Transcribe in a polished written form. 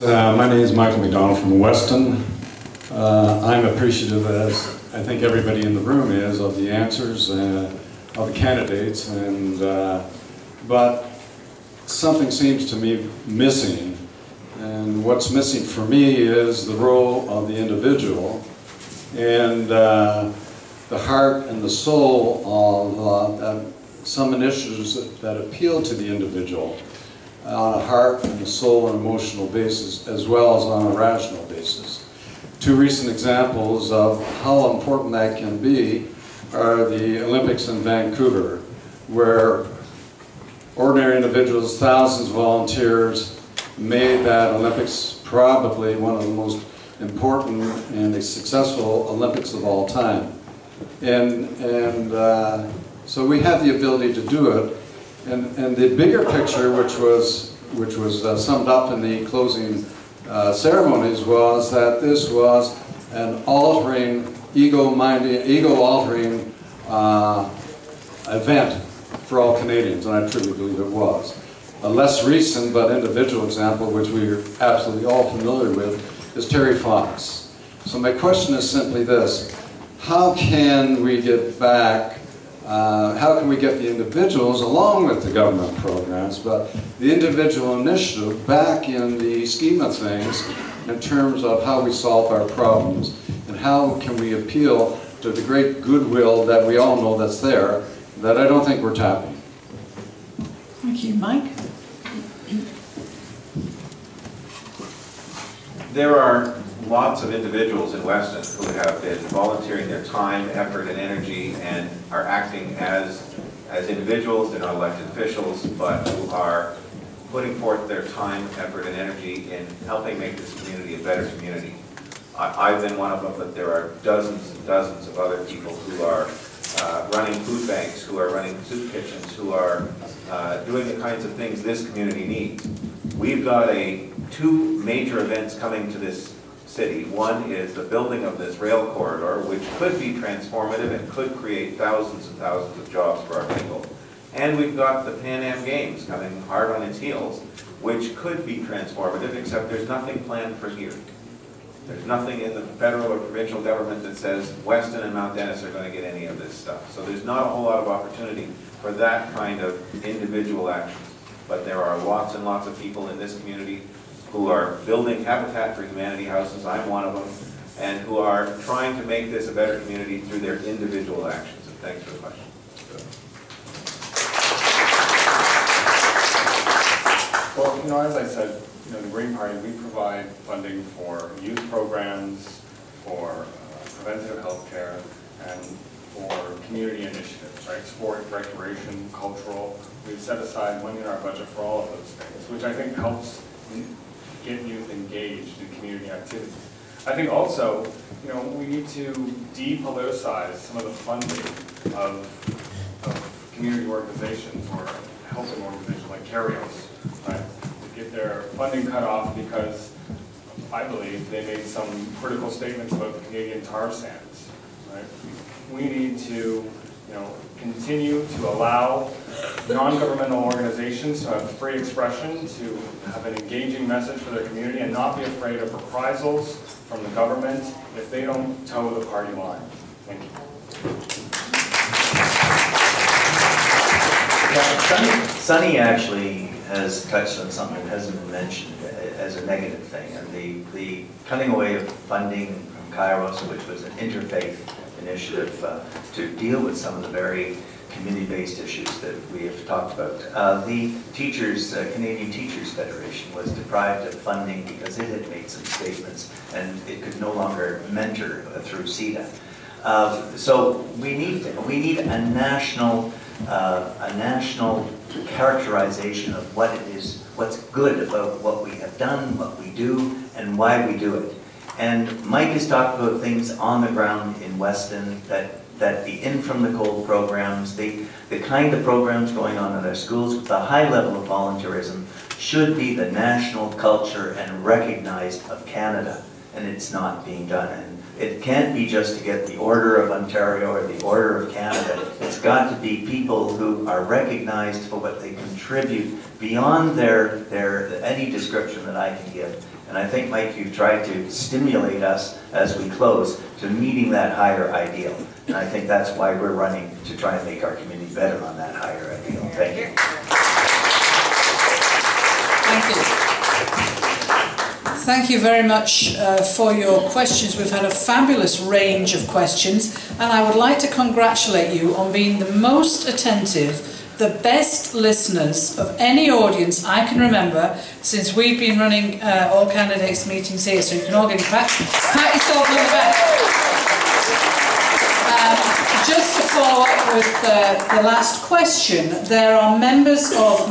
My name is Michael McDonald from Weston. I'm appreciative, as I think everybody in the room is, of the answers of the candidates, but something seems to me missing, and what's missing for me is the role of the individual and the heart and the soul of some initiatives that appeal to the individual on a heart and a soul and emotional basis, as well as on a rational basis. Two recent examples of how important that can be are the Olympics in Vancouver, where ordinary individuals, thousands of volunteers, made that Olympics probably one of the most important and successful Olympics of all time. So we have the ability to do it. And the bigger picture, which was summed up in the closing ceremonies, was that this was an altering, ego-altering event for all Canadians, and I truly believe it was. A less recent but individual example, which we are absolutely all familiar with, is Terry Fox. So my question is simply this: how can we get back? How can we get the individuals, along with the government programs, but the individual initiative back in the scheme of things in terms of how we solve our problems, and how can we appeal to the great goodwill that we all know that's there, that I don't think we're tapping. Thank you. Mike? There are lots of individuals in Weston who have been volunteering their time, effort, and energy and are acting as individuals. They're not elected officials, but who are putting forth their time, effort, and energy in helping make this community a better community. I've been one of them, but there are dozens and dozens of other people who are running food banks, who are running soup kitchens, who are doing the kinds of things this community needs. We've got two major events coming to this city. One is the building of this rail corridor, which could be transformative and could create thousands and thousands of jobs for our people. And we've got the Pan Am Games coming hard on its heels, which could be transformative, except there's nothing planned for here. There's nothing in the federal or provincial government that says Weston and Mount Dennis are going to get any of this stuff. So there's not a whole lot of opportunity for that kind of individual action. But there are lots and lots of people in this community who are building Habitat for Humanity houses, I'm one of them, and who are trying to make this a better community through their individual actions. And thanks for the question. Well, as I said, the Green Party, we provide funding for youth programs, for preventative health care, and for community initiatives, right? Sport, recreation, cultural. We've set aside money in our budget for all of those things, which I think helps get youth engaged in community activities. I think also, we need to depoliticize some of the funding of community organizations or helping organizations like Carios, right? To get their funding cut off because I believe they made some critical statements about the Canadian tar sands, right? We need to, continue to allow non-governmental organizations to have free expression, to have an engaging message for their community, and not be afraid of reprisals from the government if they don't toe the party line. Thank you. Yeah, Sunny actually has touched on something that hasn't been mentioned as a negative thing, and the cutting away of funding from Kairos, which was an interfaith initiative to deal with some of the very community-based issues that we have talked about. The teachers, Canadian Teachers Federation was deprived of funding because it had made some statements and it could no longer mentor through CETA. So we need a national characterization of what it is, what's good about what we have done, what we do, and why we do it. And Mike has talked about things on the ground in Weston, that the In From the Cold programs, the kind of programs going on in our schools with a high level of volunteerism should be the national culture and recognized of Canada, and it's not being done. And it can't be just to get the Order of Ontario or the Order of Canada. It's got to be people who are recognized for what they contribute beyond any description that I can give. And I think, Mike, you've tried to stimulate us as we close to meeting that higher ideal. And I think that's why we're running to try and make our community better on that higher ideal. Thank you. Thank you. Thank you very much for your questions. We've had a fabulous range of questions, and I would like to congratulate you on being the most attentive, the best listeners of any audience I can remember since we've been running all candidates meetings here. So you can all get pat yourself on the back. Just to follow up with the last question, there are members of